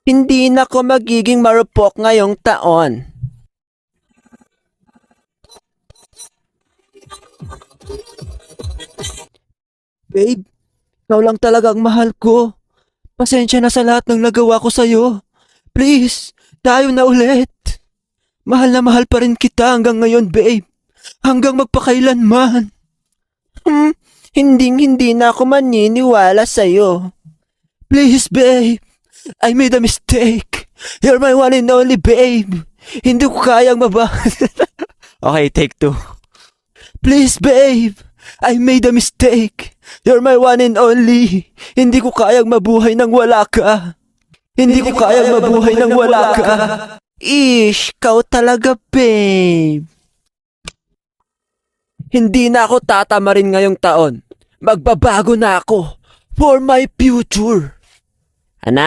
Hindi na ako magiging marupok ngayong taon. Babe, ikaw lang talagang mahal ko. Pasensya na sa lahat ng nagawa ko sa'yo. Please, tayo na ulit. Mahal pa rin kita hanggang ngayon, babe. Hanggang magpakailanman. Hindi na ako maniniwala sa'yo. Please, babe. I made a mistake. You're my one and only, babe. Hindi ko kayang Okay, take two. Please, babe. I made a mistake. You're my one and only. Hindi ko kayang mabuhay nang wala ka. Hindi ko kayang mabuhay nang wala ka. Ish, kau talaga, babe. Hindi na ako tatamarin ngayong taon. Magbabago na ako for my future.